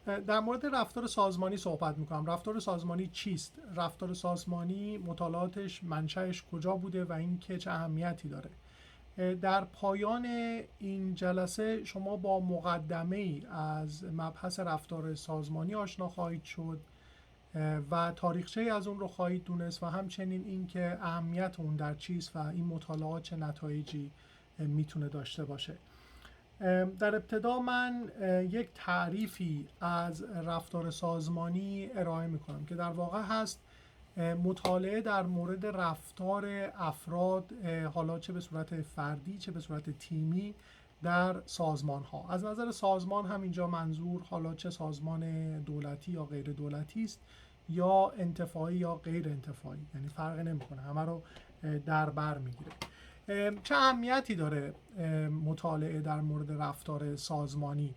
در مورد رفتار سازمانی صحبت میکنم. رفتار سازمانی چیست؟ رفتار سازمانی مطالعاتش منشأش کجا بوده و این که چه اهمیتی داره. در پایان این جلسه شما با مقدمه ای از مبحث رفتار سازمانی آشنا خواهید شد و تاریخچه از اون رو خواهید دونست و همچنین این که اهمیت اون در چیست و این مطالعات چه نتایجی میتونه داشته باشه. در ابتدا من یک تعریفی از رفتار سازمانی ارائه میکنم که در واقع هست مطالعه در مورد رفتار افراد، حالا چه به صورت فردی چه به صورت تیمی، در سازمان ها. از نظر سازمان هم اینجا منظور حالا چه سازمان دولتی یا غیر دولتی است یا انتفاعی یا غیر انتفاعی، یعنی فرق نمیکنه، همه رو در بر میگیره. چه اهمیتی داره مطالعه در مورد رفتار سازمانی؟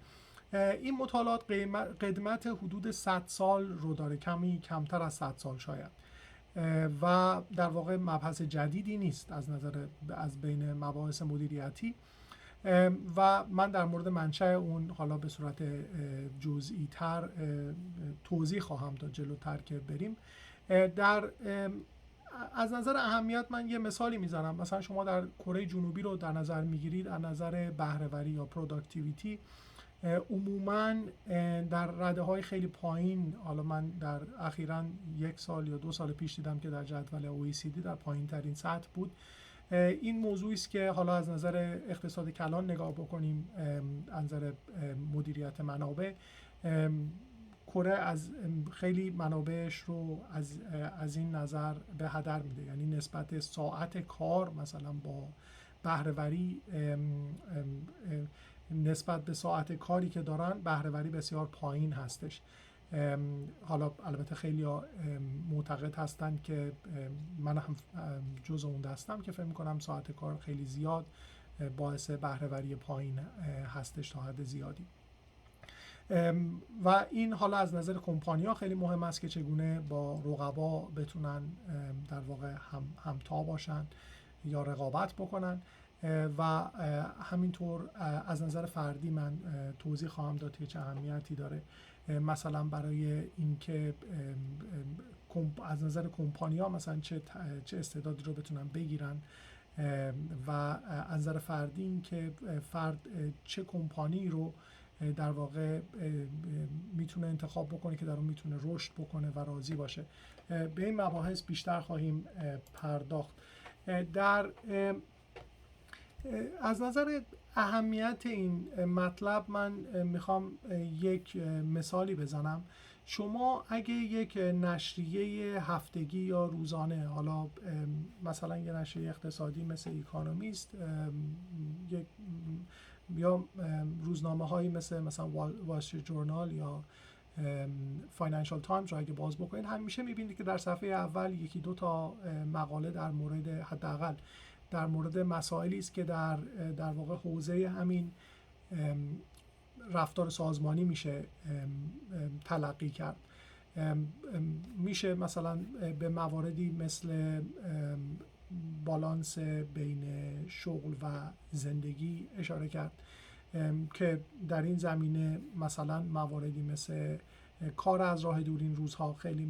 این مطالعات قدمت حدود 100 سال رو داره، کمی کمتر از 100 سال شاید، و در واقع مبحث جدیدی نیست از بین مباحث مدیریتی و من در مورد منشأ اون حالا به صورت جزئی تر توضیح خواهم داد جلوتر که بریم. از نظر اهمیت من یه مثالی میزنم. مثلا شما در کره جنوبی رو در نظر میگیرید، از نظر بهره‌وری یا پروداکتیویتی عموماً در رده‌های خیلی پایین، حالا من در اخیراً 1 سال یا 2 سال پیش دیدم که در جدول OECD در پایین ترین سطح بود. این موضوعی است که حالا از نظر اقتصاد کلان نگاه بکنیم، از نظر مدیریت منابع، کره از خیلی منابعش رو از این نظر به هدر میده، یعنی نسبت ساعت کار مثلا با بهره‌وری، نسبت به ساعت کاری که دارن بهره‌وری بسیار پایین هستش. حالا البته خیلی معتقد هستن که من هم جزء اون دستم که فکر می‌کنم ساعت کار خیلی زیاد باعث بهره‌وری پایین هستش تا حد زیادی. و این حالا از نظر کمپانی‌ها خیلی مهم است که چگونه با رقبا بتونن در واقع همتا باشن یا رقابت بکنن و همینطور از نظر فردی من توضیح خواهم داد که چه اهمیتی داره مثلا برای اینکه از نظر کمپانی‌ها مثلا چه استعدادی رو بتونن بگیرن و از نظر فردی اینکه فرد چه کمپانی رو در واقع میتونه انتخاب بکنه که در اون میتونه رشد بکنه و راضی باشه. به این مباحث بیشتر خواهیم پرداخت. از نظر اهمیت این مطلب من میخوام یک مثالی بزنم. شما اگه یک نشریه هفتگی یا روزانه، حالا مثلا یک نشریه اقتصادی مثل اکونومیست، یا روزنامه هایی مثلا وال استریت جورنال یا فاینانشال تایمز رو اگه باز بکنید، همیشه میبینید که در صفحه اول 1-2 تا مقاله در مورد، حداقل در مورد مسائلی است که در واقع حوزه همین رفتار سازمانی میشه تلقی کرد. میشه مثلا به مواردی مثل بالانس بین شغل و زندگی اشاره کرد که در این زمینه مثلا مواردی مثل کار از راه دور این روزها خیلی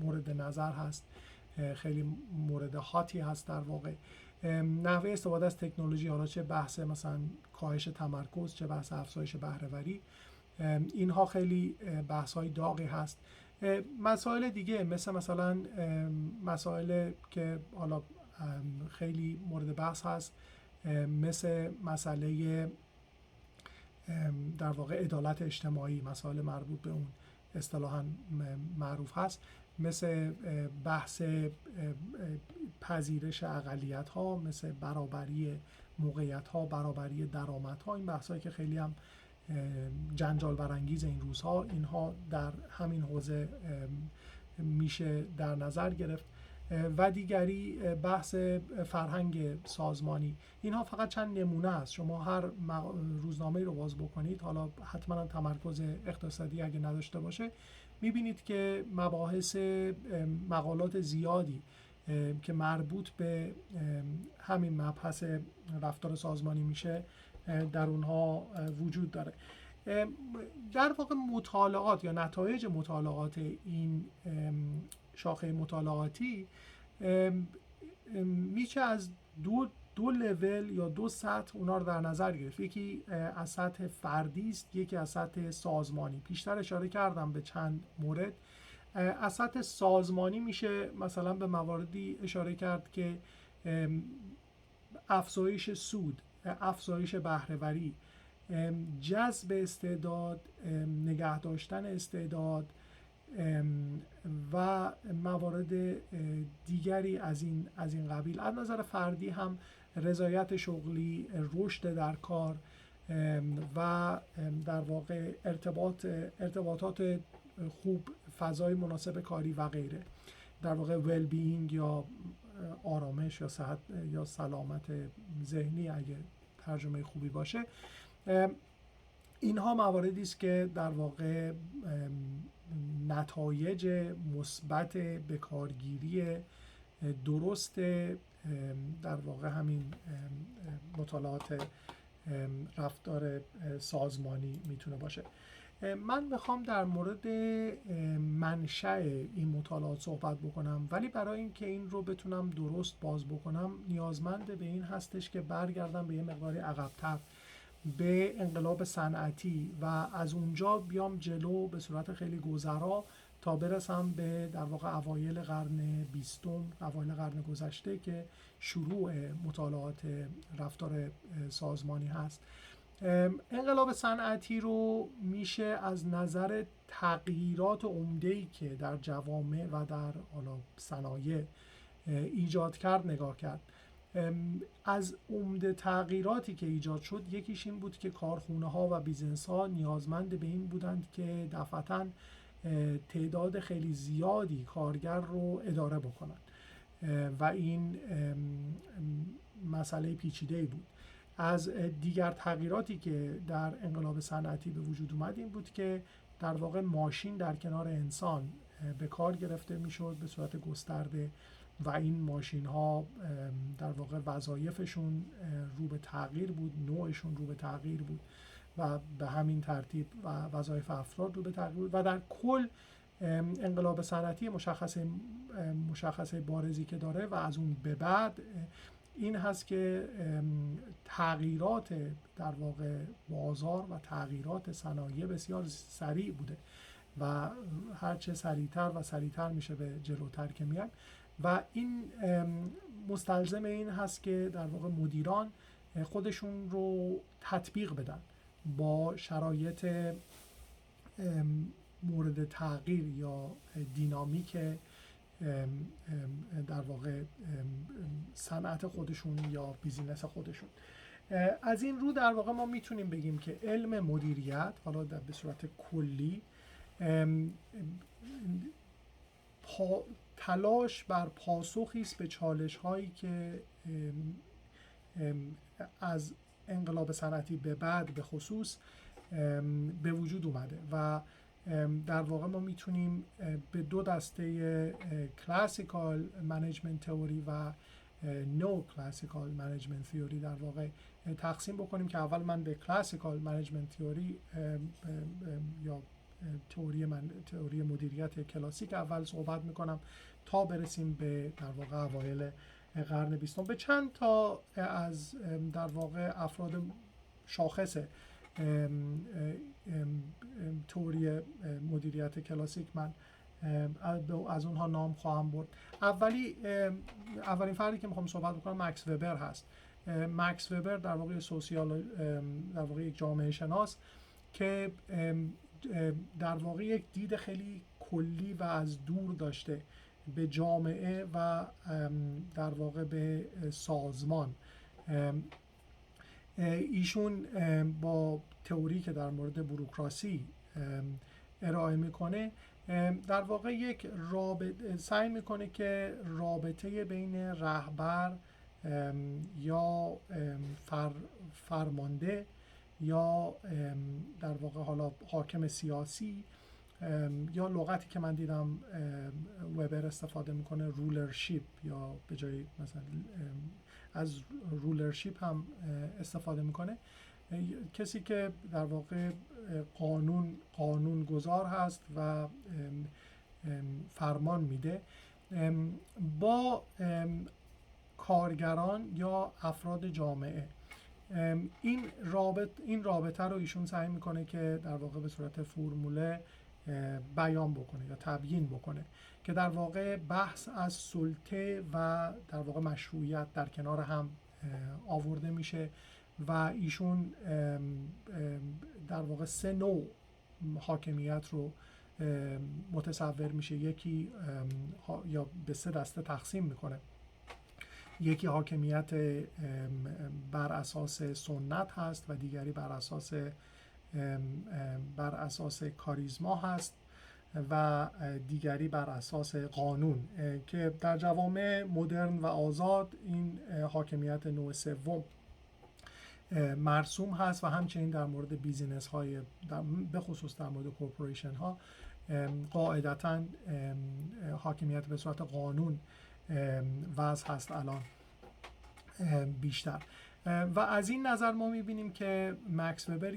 مورد نظر هست، خیلی مورد هاتی هست در واقع. نحوه استفاده از تکنولوژی، حالا چه بحث مثلا کاهش تمرکز چه بحث افزایش بهره‌وری، اینها خیلی بحث‌های داغی هست. مسائل دیگه مثلا مسائل که حالا خیلی مورد بحث هست، مثل مسئله در واقع عدالت اجتماعی، مسائل مربوط به اون اصطلاحاً معروف هست، مثل بحث پذیرش اقلیت‌ها، مثل برابری موقعیت‌ها، برابری درآمدها. این بحث‌هایی که خیلی هم جنجال برانگیز این روزها، اینها در همین حوزه میشه در نظر گرفت. و دیگری بحث فرهنگ سازمانی. اینها فقط چند نمونه است. شما هر روزنامه رو باز بکنید، حالا حتما تمرکز اقتصادی اگه نداشته باشه، میبینید که مقالات زیادی که مربوط به همین مبحث رفتار سازمانی میشه در اونها وجود داره. در واقع مطالعات یا نتایج مطالعات این شاخه مطالعاتی میشه از دو لول یا دو سطح اونا رو در نظر گرفت. یکی از سطح فردی است، یکی از سطح سازمانی. پیشتر اشاره کردم به چند مورد. از سطح سازمانی میشه مثلا به مواردی اشاره کرد که افزایش سود، افزایش بهره‌وری، جذب استعداد، نگه داشتن استعداد و موارد دیگری از این قبیل. از نظر فردی هم رضایت شغلی، رشد در کار و در واقع ارتباطات خوب، فضای مناسب کاری و غیره. در واقع ویل بینگ یا آرامش یا صحت یا سلامت ذهنی اگه ترجمه خوبی باشه. اینها مواردی است که در واقع نتایج مثبت به کارگیری درست در واقع همین مطالعات رفتار سازمانی میتونه باشه. من میخوام در مورد منشأ این مطالعات صحبت بکنم، ولی برای اینکه این رو بتونم درست باز بکنم نیازمند به این هستش که برگردم به یه مقداری عقب‌تر به انقلاب صنعتی و از اونجا بیام جلو به صورت خیلی گذرا تا برسم به در واقع اوایل قرن 20، اوایل قرن گذشته که شروع مطالعات رفتار سازمانی هست. انقلاب صنعتی رو میشه از نظر تغییرات عمده‌ای که در جوامع و در صنایع ایجاد کرد نگاه کرد. از عمده تغییراتی که ایجاد شد یکیش این بود که کارخونه ها و بیزنس ها نیازمند به این بودند که دفعتاً تعداد خیلی زیادی کارگر رو اداره بکنند و این مسئله پیچیده‌ای بود. از دیگر تغییراتی که در انقلاب صنعتی به وجود اومد این بود که در واقع ماشین در کنار انسان به کار گرفته میشد به صورت گسترده و این ماشین ها در واقع وظایفشون رو به تغییر بود، نوعشون رو به تغییر بود و به همین ترتیب و وظایف افراد رو به تغییر بود و در کل انقلاب صنعتی مشخصه بارزی که داره و از اون به بعد این هست که تغییرات در واقع بازار و تغییرات صنایع بسیار سریع بوده و هرچه سریعتر میشه به جلوتر که میاد و این مستلزم این هست که در واقع مدیران خودشون رو تطبیق بدن با شرایط مورد تغییر یا دینامیک در واقع صنعت خودشون یا بیزینس خودشون. از این رو در واقع ما میتونیم بگیم که علم مدیریت حالا به صورت کلی تلاش بر پاسخی است به چالش هایی که از انقلاب صنعتی به بعد به خصوص به وجود اومده و در واقع ما میتونیم به دو دسته کلاسیکال منیجمنت تئوری و نو کلاسیکال منیجمنت تئوری در واقع تقسیم بکنیم که اول من به کلاسیکال منیجمنت تئوری یا تئوری مدیریت کلاسیک اول صحبت میکنم تا برسیم به در واقع اوایل قرن 20. به چند تا از در واقع افراد شاخص تئوری مدیریت کلاسیک من از اونها نام خواهم برد. اولین فردی که میخوام صحبت بکنم مکس وبر هست. مکس وبر در واقع در واقع یک جامعه شناس که در واقع یک دید خیلی کلی و از دور داشته به جامعه و در واقع به سازمان. ایشون با تئوری که در مورد بوروکراسی ارائه میکنه در واقع یک سعی میکنه که رابطه بین رهبر یا فرمانده یا در واقع حالا حاکم سیاسی یا لغتی که من دیدم وبر استفاده میکنه رولرشیپ یا به جای مثلا از رولرشیپ هم استفاده میکنه، کسی که در واقع قانون گذار هست و فرمان میده با کارگران یا افراد جامعه. این رابطه رو ایشون سعی میکنه که در واقع به صورت فرموله بیان بکنه یا تبیین بکنه که در واقع بحث از سلطه و در واقع مشروعیت در کنار هم آورده میشه و ایشون در واقع 3 نوع حاکمیت رو متصور میشه. یکی یا به 3 دسته تقسیم میکنه. یکی حاکمیت بر اساس سنت هست و دیگری بر اساس کاریزما هست و دیگری بر اساس قانون که در جوامع مدرن و آزاد این حاکمیت نوع سوم مرسوم هست و همچنین در مورد بیزینس های به خصوص در مورد کورپوریشن ها قاعدتاً حاکمیت به صورت قانون وضع هست الان بیشتر. و از این نظر ما میبینیم که مکس وبر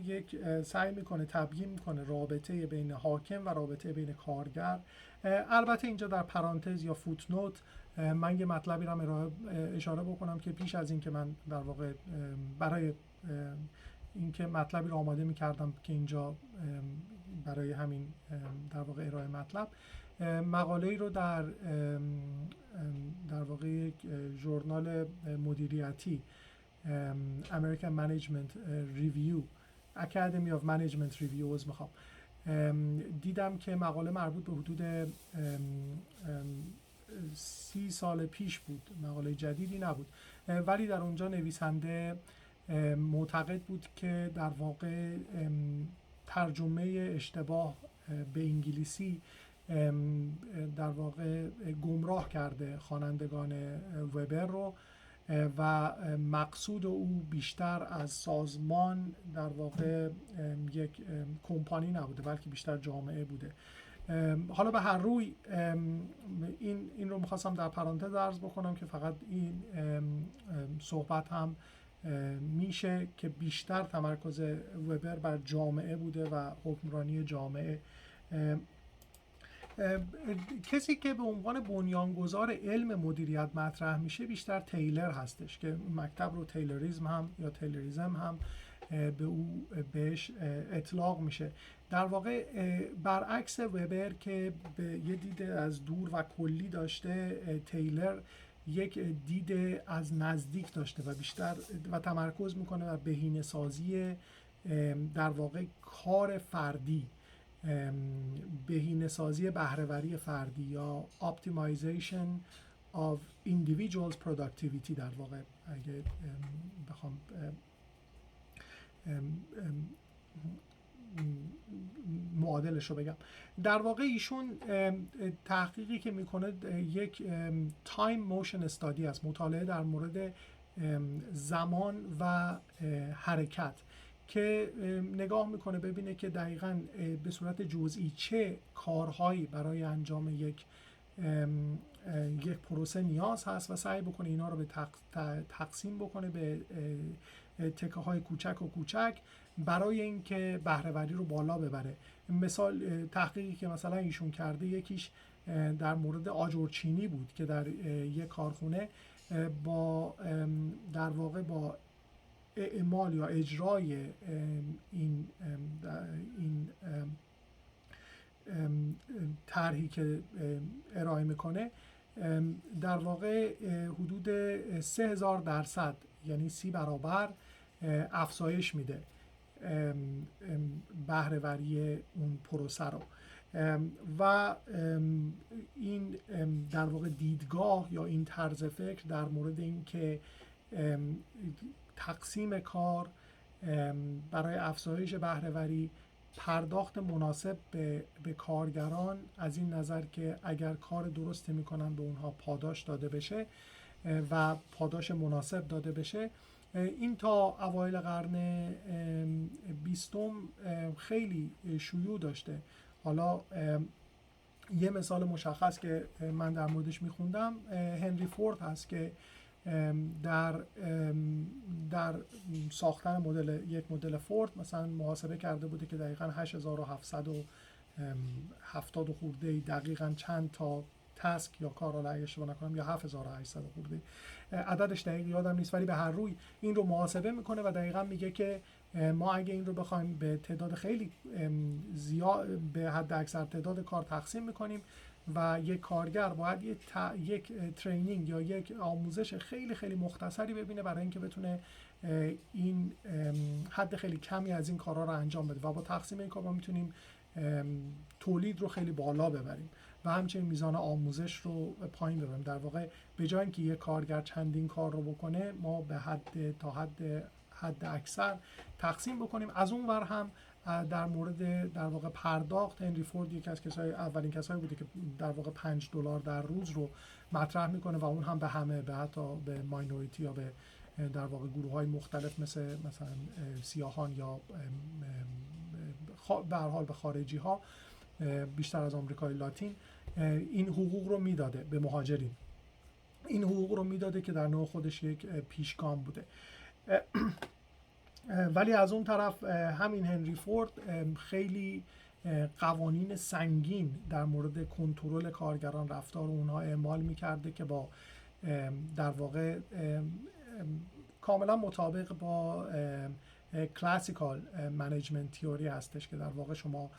سعی میکنه تبیین میکنه رابطه بین حاکم و رابطه بین کارگر. البته اینجا در پرانتز یا فوتنوت من یه مطلبی رو اشاره بکنم که پیش از این که من در واقع برای اینکه مطلبی رو آماده میکردم که اینجا برای همین در واقع ارائه مطلب مقاله‌ای رو در واقع یک ژورنال مدیریتی American Management Review Academy of Management Reviews دیدم که مقاله مربوط به حدود 30 سال پیش بود، مقاله جدیدی نبود، ولی در اونجا نویسنده معتقد بود که در واقع ترجمه اشتباه به انگلیسی در واقع گمراه کرده خوانندگان وبر رو و مقصود او بیشتر از سازمان در واقع یک کمپانی نبوده بلکه بیشتر جامعه بوده. حالا به هر روی این رو میخواستم در پرانتز عرض بکنم که فقط این صحبت هم میشه که بیشتر تمرکز وبر بر جامعه بوده و حکمرانی جامعه. کسی که به عنوان بنیانگذار علم مدیریت مطرح میشه بیشتر تیلر هستش که مکتب رو تیلریزم هم بهش اطلاق میشه. در واقع برعکس وبر که به یه دید از دور و کلی داشته، تیلر یک دید از نزدیک داشته و بیشتر و تمرکز میکنه بر بهینه‌سازی در واقع کار فردی، بهینه‌سازی بهره‌وری فردی یا optimization of individuals productivity. در واقع اگه بخوام معادلش رو بگم، در واقع ایشون تحقیقی که میکنه یک تایم موشن استادی است، مطالعه در مورد زمان و حرکت که نگاه میکنه ببینه که دقیقاً به صورت جزئی چه کارهایی برای انجام یک پروسه نیاز هست و سعی بکنه اینا رو به تقسیم بکنه به تکه های کوچک و کوچک برای اینکه بهره‌وری رو بالا ببره. مثال تحقیقی که مثلا ایشون کرده یکیش در مورد آجرچینی بود که در یک کارخونه با در واقع با اعمال یا اجرای این طرحی که ارائه میکنه در واقع حدود 3000% یعنی 30 برابر افزایش میده بهره‌وری اون پروسه رو و این در واقع دیدگاه یا این طرز فکر در مورد این که تقسیم کار برای افزایش بهره‌وری، پرداخت مناسب به کارگران از این نظر که اگر کار درستی میکنن به اونها پاداش داده بشه و پاداش مناسب داده بشه، این تا اوایل قرن 20 خیلی شیوع داشته. حالا یه مثال مشخص که من در موردش میخوندم هنری فورد هست که در در ساختن یک مدل فورد مثلا محاسبه کرده بوده که دقیقاً 8770 خورده دقیقاً چند تا تسک یا کار، حالا اگه اشتباه نکنم یا 7800 خورده، عددش دقیق یادم نیست، ولی به هر روی این رو محاسبه میکنه و دقیقاً میگه که ما اگه این رو بخوایم به تعداد خیلی زیاد، به حد اکثر تعداد کار تقسیم میکنیم و یک کارگر باید یک ترینینگ یا یک آموزش خیلی خیلی مختصری ببینه برای اینکه بتونه این حد خیلی کمی از این کارها رو انجام بده و با تقسیم این کار ما میتونیم تولید رو خیلی بالا ببریم و همچنین میزان آموزش رو پایین ببریم. در واقع به جای اینکه یک کارگر چندین کار رو بکنه، ما به حد اکثر تقسیم بکنیم. از اون ور هم در مورد در واقع پرداخت، هنری فورد یکی از اولین کسایی بوده که در واقع $5 در روز رو مطرح میکنه و اون هم به همه، به حتی به ماینوریتی یا به در واقع گروه‌های مختلف مثلا سیاهان یا به هر حال به خارجی ها بیشتر از آمریکای لاتین این حقوق رو میداده به مهاجرین. این حقوق رو میداده که در نوع خودش یک پیشگام بوده. ولی از اون طرف همین هنری فورد خیلی قوانین سنگین در مورد کنترل کارگران، رفتار اونها اعمال میکرده که با در واقع کاملا مطابق با کلاسیکال منیجمنت تیوری هستش که در واقع شما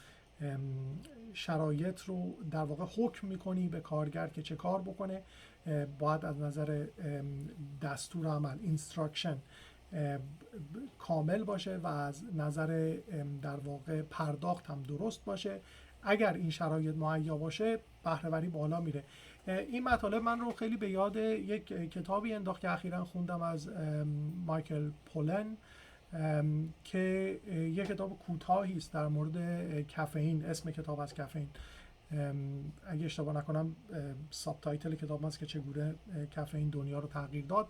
شرایط رو در واقع حکم میکنی به کارگر که چه کار بکنه، باید از نظر دستور عمل اینستراکشن کامل باشه و از نظر در واقع پرداخت هم درست باشه. اگر این شرایط مهیا باشه بهره‌وری بالا میره. این مطالب من رو خیلی به یاد یک کتابی انداخت که اخیراً خوندم از مایکل پولن که یک کتاب کوتاهی است در مورد کافئین. اسم کتاب از کافئین، اگه اشتباه نکنم ساب تایتل کتاب هست که چگونه کافئین دنیا رو تغییر داد،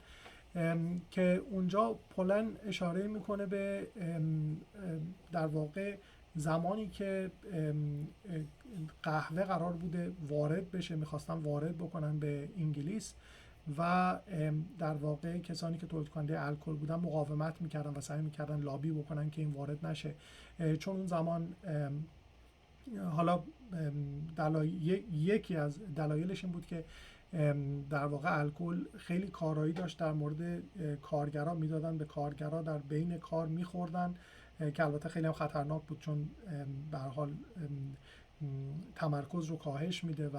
که اونجا پولن اشاره میکنه به در واقع زمانی که قهوه قرار بوده وارد بشه، میخواستن وارد بکنن به انگلیس و در واقع کسانی که تولید کننده الکل بودن مقاومت میکردن و سعی میکردن لابی بکنن که این وارد نشه، چون اون زمان حالا یکی از دلایلش این بود که در واقع الکل خیلی کارایی داشت در مورد کارگرا، میدادن به کارگرا در بین کار میخوردن که البته خیلی هم خطرناک بود چون به هر حال تمرکز رو کاهش میده و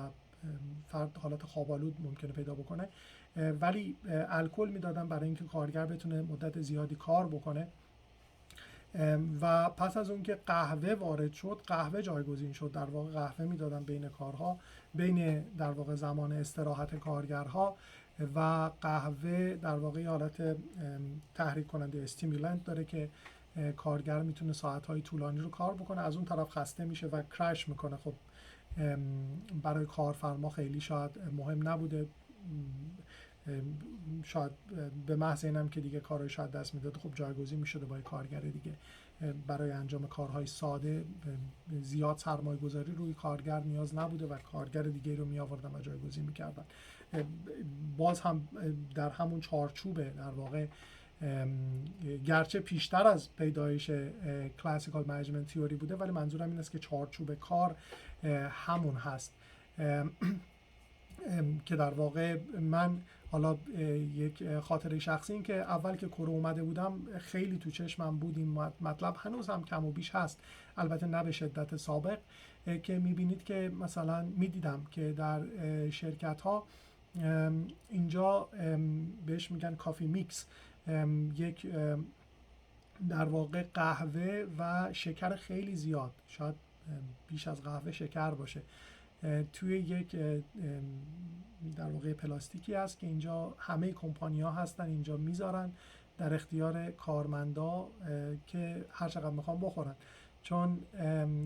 فرد حالت خواب‌آلود ممکنه پیدا بکنه، ولی الکل میدادن برای اینکه کارگر بتونه مدت زیادی کار بکنه. و پس از اون که قهوه وارد شد، قهوه جایگزین شد. در واقع قهوه میدادن بین کارها، بین در واقع زمان استراحت کارگرها، و قهوه در واقع حالت تحریک کننده استیمولانت داره که کارگر میتونه ساعت‌های طولانی رو کار بکنه، از اون طرف خسته میشه و کرش میکنه. خب برای کارفرما خیلی شاید مهم نبوده، شاید به محض اینم که دیگه کارهای شاید دست میداد خب جایگزین میشده با کارگر دیگه. برای انجام کارهای ساده زیاد سرمایه گذاری روی کارگر نیاز نبوده و کارگر دیگه رو می آوردن و جایگزین میکردن. باز هم در همون چارچوبه در واقع، گرچه پیشتر از پیدایش کلاسیکال منیجمنت تیوری بوده، ولی منظورم این است که چارچوب کار همون هست. که در واقع من حالا یک خاطره شخصی این که اول که کره اومده بودم خیلی تو چشمم بود این مطلب، هنوز هم کم و بیش هست، البته نه به شدت سابق، که میبینید که مثلا میدیدم که در شرکت ها اینجا بهش میگن کافی میکس، یک در واقع قهوه و شکر خیلی زیاد، شاید بیش از قهوه شکر باشه، توی یک در واقع پلاستیکی هست که اینجا همه کمپانی ها هستن اینجا میذارن در اختیار کارمندا که هر چقدر میخوان بخورن، چون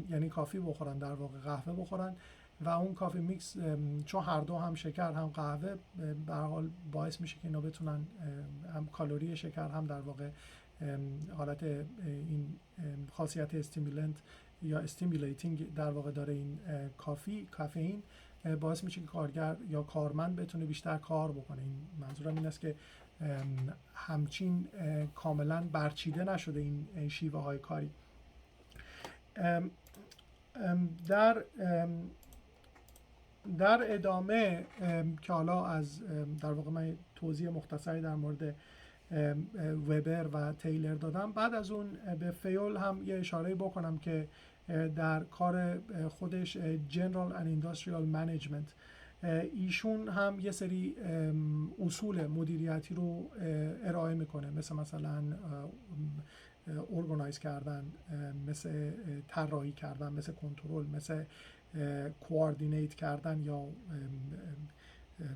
یعنی کافی بخورن، در واقع قهوه بخورن، و اون کافی میکس چون هر دو هم شکر هم قهوه به هر حال باعث میشه که اینا بتونن هم کالری شکر هم در واقع حالت این خاصیت استیمولنت یا استیمولیتینگ در واقع داره این کافئین، باعث میشه که کارگر یا کارمند بتونه بیشتر کار بکنه. این منظورم این است که همچین کاملا برچیده نشده این شیوه های کاری. در ادامه که حالا از در واقع من توضیح مختصری در مورد وبر و تیلر دادم، بعد از اون به فیول هم یه اشاره بکنم که در کار خودش General and Industrial Management ایشون هم یه سری اصول مدیریتی رو ارائه میکنه، مثلا ارگانایز کردن، مثل طراحی کردن، مثل کنترل، مثل کوآردینیت کردن، یا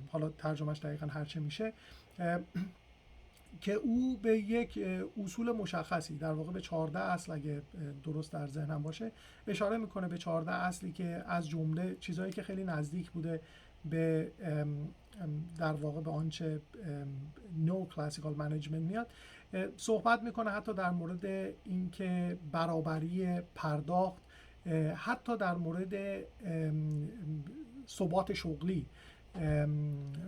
حالا ترجمهش دقیقا هرچه میشه، که او به یک اصول مشخصی، در واقع به 14 اصل اگه درست در ذهنم باشه اشاره میکنه، به 14 اصلی که از جمله چیزهایی که خیلی نزدیک بوده به در واقع به آنچه نو کلاسیکال منیجمنت میاد صحبت میکنه، حتی در مورد اینکه برابری پرداخت، حتی در مورد ثبات شغلی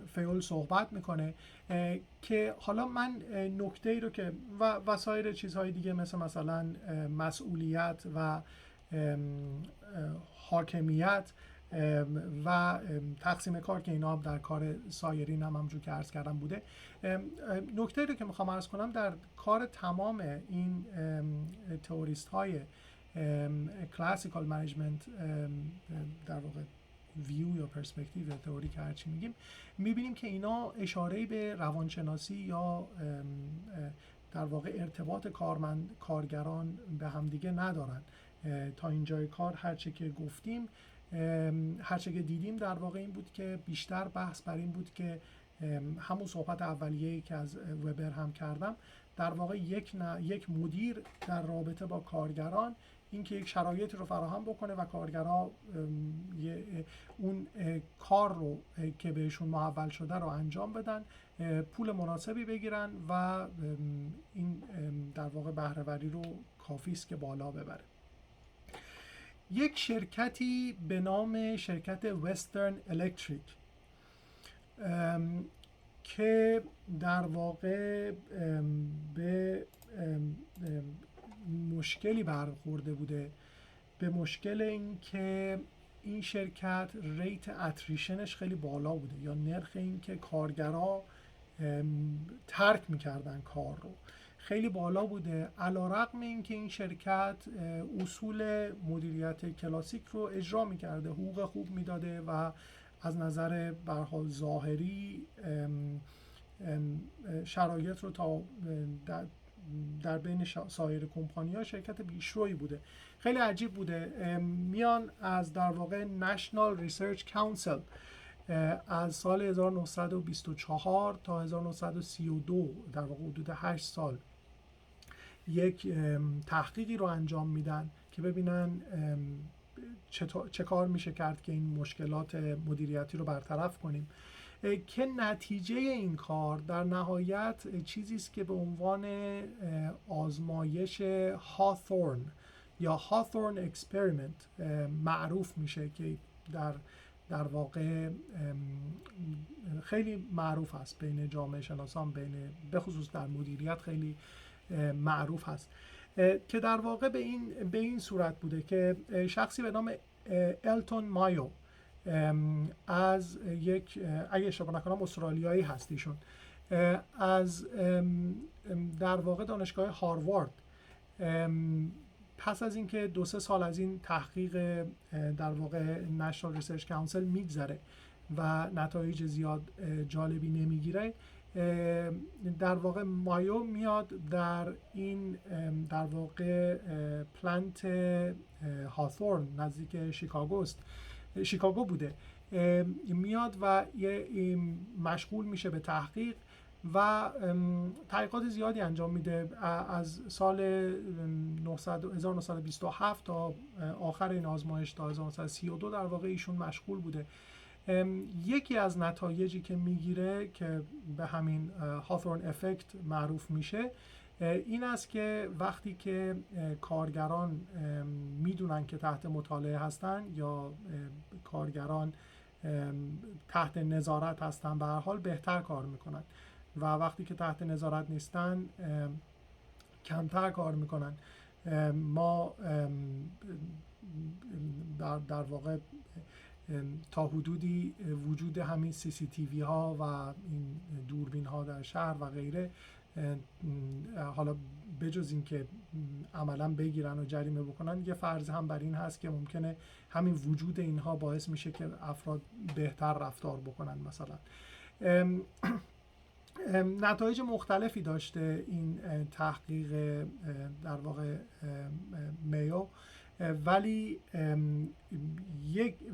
فیول صحبت میکنه، که حالا من نکته ای رو که و وسایر چیزهای دیگه مثلا مسئولیت و حاکمیت و تقسیم کار که اینا هم در کار سایرین هم همونجور که عرض کردم بوده. نکته ای رو که میخوام عرض کنم در کار تمام این تئوریست های کلاسیکال منیجمنت، در واقع ویو یا پرسپکتیو یا تئوری که هرچی میگیم، میبینیم که اینا اشاره‌ای به روانشناسی یا در واقع ارتباط کارگران به همدیگه ندارن. تا اینجای کار هرچه که گفتیم، هرچه که دیدیم در واقع این بود که بیشتر بحث بر این بود که همون صحبت اولیه‌ای که از وبر هم کردم، در واقع یک مدیر در رابطه با کارگران اینکه یک شرایطی رو فراهم بکنه و کارگرها اون کار رو که بهشون محول شده رو انجام بدن، پول مناسبی بگیرن و این در واقع بهره‌وری رو کافی است که بالا ببره. یک شرکتی به نام شرکت وسترن الکتریک که در واقع به مشکلی برخورده بوده، به مشکل این که این شرکت ریت اتریشنش خیلی بالا بوده، یا نرخ این که کارگرها ترک میکردن کار رو خیلی بالا بوده، علیرغم این که این شرکت اصول مدیریت کلاسیک رو اجرا میکرده، حقوق خوب میداده و از نظر به هر حال ظاهری شرایط رو تا در بین سایر کمپانی‌ها شرکت پیشرویی بوده. خیلی عجیب بوده. میان از در واقع National Research Council از سال 1924 تا 1932 در واقع حدود 8 سال یک تحقیقی رو انجام میدن که ببینن چه کار میشه کرد که این مشکلات مدیریتی رو برطرف کنیم، که نتیجه این کار در نهایت چیزی است که به عنوان آزمایش هاثورن یا هاثورن اکسپریمنت معروف میشه، که در واقع خیلی معروف است بین جامعه شناسان، به خصوص در مدیریت خیلی معروف هست، که در واقع به این صورت بوده که شخصی به نام التون مایو از یک، اگه اشتباه نکنم استرالیایی هست ایشون، از در واقع دانشگاه هاروارد، پس از اینکه 2-3 سال از این تحقیق در واقع نشنال ریسرچ کانسل میگذره و نتایج زیاد جالبی نمیگیره، در واقع مایو میاد در این در واقع پلانت هاثورن نزدیک شیکاگو بوده، میاد و مشغول میشه به تحقیق و تحقیقات زیادی انجام میده. از سال 1927 تا آخر این آزمایش تا 1932 در واقع ایشون مشغول بوده. یکی از نتایجی که میگیره که به همین هاثورن افکت معروف میشه این است که وقتی که کارگران میدونن که تحت مطالعه هستن، یا کارگران تحت نظارت هستن به هر حال بهتر کار میکنن و وقتی که تحت نظارت نیستن کمتر کار میکنن. ما در واقع تا حدودی وجود همین CCTV ها و این دوربین ها در شهر و غیره، حالا بجز این که عملا بگیرن و جریمه بکنن، یه فرض هم بر این هست که ممکنه همین وجود اینها باعث میشه که افراد بهتر رفتار بکنن. مثلا نتایج مختلفی داشته این تحقیق در واقع میو، ولی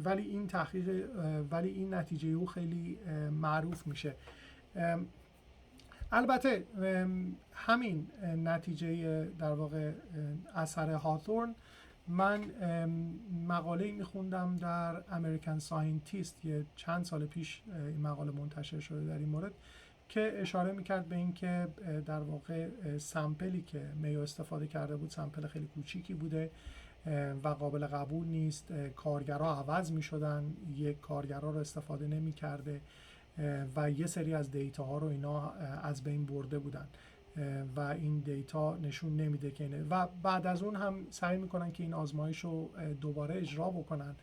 این تحقیق این نتیجه او خیلی معروف میشه. البته همین نتیجه در واقع اثر هاتورن، من مقاله میخوندم در امریکن ساینتیست یه چند سال پیش، این مقاله منتشر شده در این مورد، که اشاره میکرد به این که در واقع سامپلی که میو استفاده کرده بود سامپل خیلی کوچیکی بوده و قابل قبول نیست. کارگرها عوض میشدن، یک کارگرها رو استفاده نمیکرده و یه سری از دیتا ها رو اینا از بین برده بودن و این دیتا نشون نمیده که اینه، و بعد از اون هم سعی میکنن که این آزمایش رو دوباره اجرا بکنن،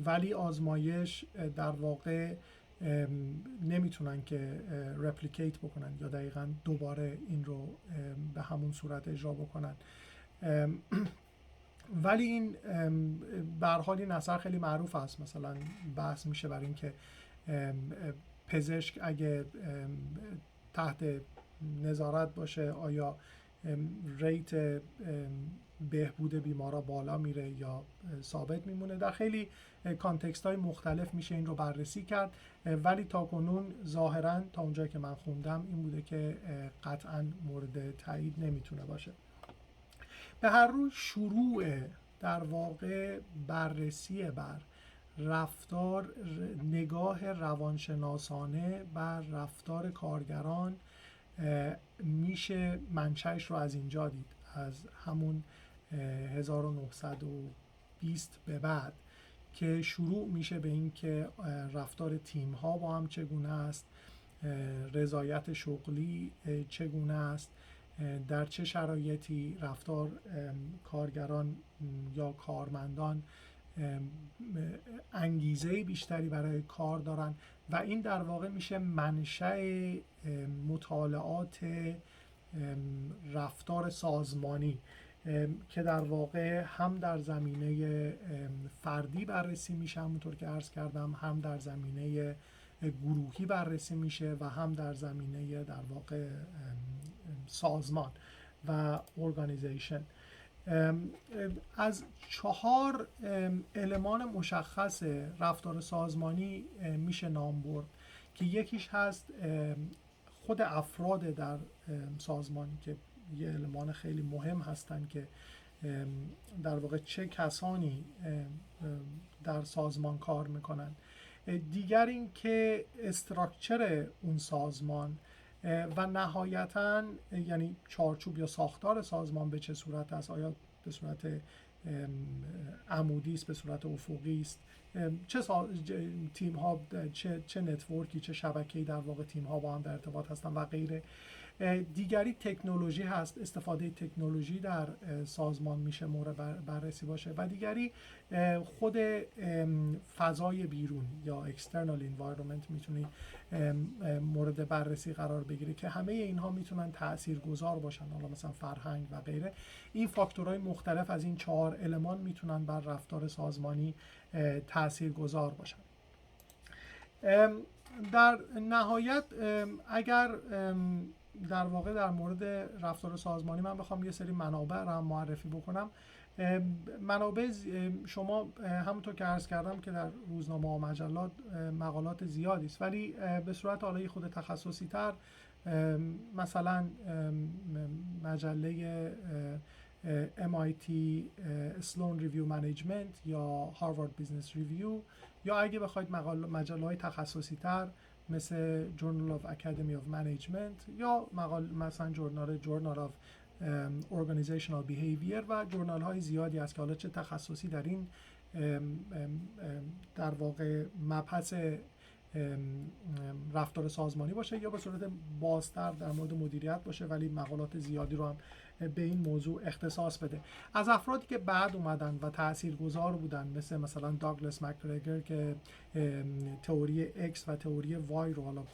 ولی آزمایش در واقع نمیتونن که رپلیکیت بکنن یا دقیقاً دوباره این رو به همون صورت اجرا بکنن. ولی این به هر حال این اثر خیلی معروف است. مثلا بحث میشه برای این که پزشک اگه تحت نظارت باشه آیا ریت بهبود بیمارا بالا میره یا ثابت میمونه. در خیلی کانتکست های مختلف میشه این رو بررسی کرد، ولی تا کنون ظاهرا تا اونجایی که من خوندم این بوده که قطعا مورد تایید نمیتونه باشه. به هر روی شروع در واقع بررسی بر رفتار، نگاه روانشناسانه بر رفتار کارگران میشه منشأش رو از اینجا دید، از همون 1920 به بعد که شروع میشه به این که رفتار تیم ها با هم چگونه است، رضایت شغلی چگونه است، در چه شرایطی رفتار کارگران یا کارمندان انگیزه بیشتری برای کار دارن و این در واقع میشه منشأ مطالعات رفتار سازمانی که در واقع هم در زمینه فردی بررسی میشه، همونطور که عرض کردم، هم در زمینه گروهی بررسی میشه و هم در زمینه در واقع سازمان و ارگانیزیشن. از 4 المان مشخص رفتار سازمانی میشه نام برد که یکیش هست خود افراد در سازمان که یه المان خیلی مهم هستن که در واقع چه کسانی در سازمان کار میکنن. دیگر این که استراکچر اون سازمان و نهایتاً یعنی چارچوب یا ساختار سازمان به چه صورت است، آیا به صورت عمودی است، به صورت افقی است، چه تیم ها، چه نتورکی، چه شبکه‌ای در واقع تیم ها با هم در ارتباط هستن و غیره. دیگری تکنولوژی هست، استفاده تکنولوژی در سازمان میشه مورد بررسی باشه و دیگری خود فضای بیرون یا external environment میتونه مورد بررسی قرار بگیره که همه اینها میتونن تاثیرگذار باشن، حالا مثلا فرهنگ و غیره. این فاکتورهای مختلف از این 4 المان میتونن بر رفتار سازمانی تاثیرگذار باشن. در نهایت اگر در واقع در مورد رفتار سازمانی من بخوام یه سری منابع را معرفی بکنم، منابع شما همونطور که عرض کردم که در روزنامه و مجلات مقالات زیادی است، ولی به صورت حالا خود تخصصی تر مثلا مجله MIT Sloan Review Management یا Harvard Business Review، یا اگه بخواید مجله‌های تخصصی تر مثل Journal of Academy of Management یا مثلا Journal of Organizational Behavior و جورنال های زیادی است که حالا چه تخصصی در این در واقع مبحث رفتار سازمانی باشه یا به صورت بازتر در مورد مدیریت باشه، ولی مقالات زیادی رو هم به این موضوع اختصاص بده. از افرادی که بعد اومدن و تاثیرگذار بودن مثلا داگلاس مکگرگر که تئوری X و تئوری Y رو حالا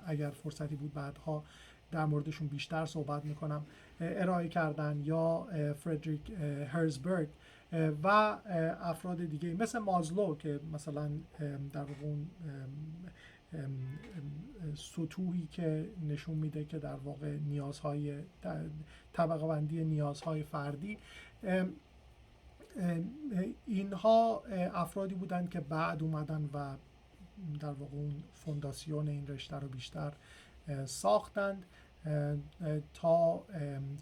اگر فرصتی بود بعدها در موردشون بیشتر صحبت میکنم ارائه کردن، یا فردریک هرزبرگ و افراد دیگه مثل مازلو که مثلا در واقع سطوحی که نشون میده که در واقع نیازهای طبقه بندی نیازهای فردی، اینها افرادی بودند که بعد اومدن و در واقع اون فونداسیون این رشته رو بیشتر ساختند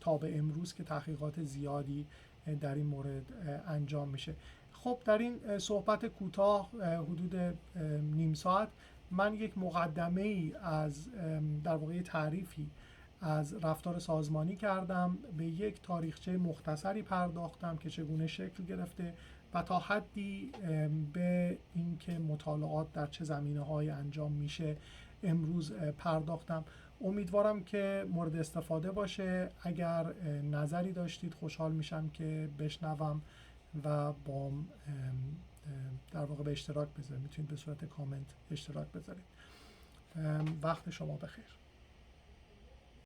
تا به امروز که تحقیقات زیادی در این مورد انجام میشه. خب در این صحبت کوتاه حدود نیم ساعت من یک مقدمه ای از در واقع تعریفی از رفتار سازمانی کردم، به یک تاریخچه مختصری پرداختم که چگونه شکل گرفته و تا حدی به اینکه مطالعات در چه زمینه‌هایی انجام میشه امروز پرداختم. امیدوارم که مورد استفاده باشه. اگر نظری داشتید خوشحال میشم که بشنوم و با در واقع به اشتراک بذارید. میتونید به صورت کامنت اشتراک بذارید. وقت شما بخیر.